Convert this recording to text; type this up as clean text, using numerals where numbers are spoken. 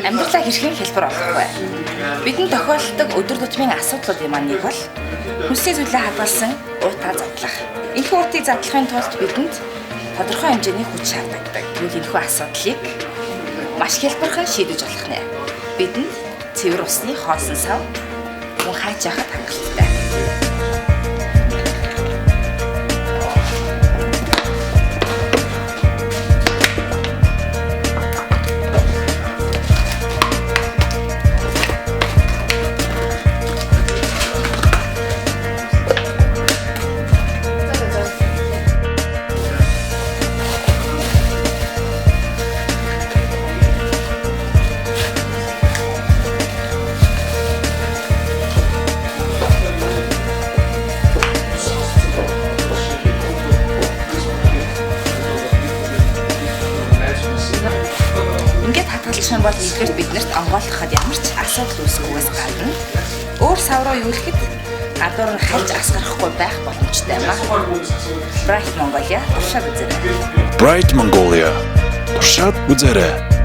Амьдралаа хэрхэн хэлбэр олохгүй. Бидний тохиолддог өдөр тутмын асуудлуудын маань нэг бол хүссэн зүйлээ хадгалсан уутаа задлах. Энэхүү уутыг задлахын тулд бидэнд тодорхой хэмжээний хүч шаардлагатай. Тэгвэл энэхүү асуудлыг маш хэлбэрхэн шийдэж болох нэ. Бидэнд цэвэр усны хоосон сав мөн хайж яхад хангалттай. Хатгалах юм бол нэгдүгээр биднэрт онгойлгоход ямар ч асуудал үүсэхгүйгээс гадна өөр сав руу юулэхэд гадуур нь хальж асгарахгүй байх боломжтой юм аа. Bright Mongolia туршаад үзээрэй. Bright Mongolia туршаад үзээрэй.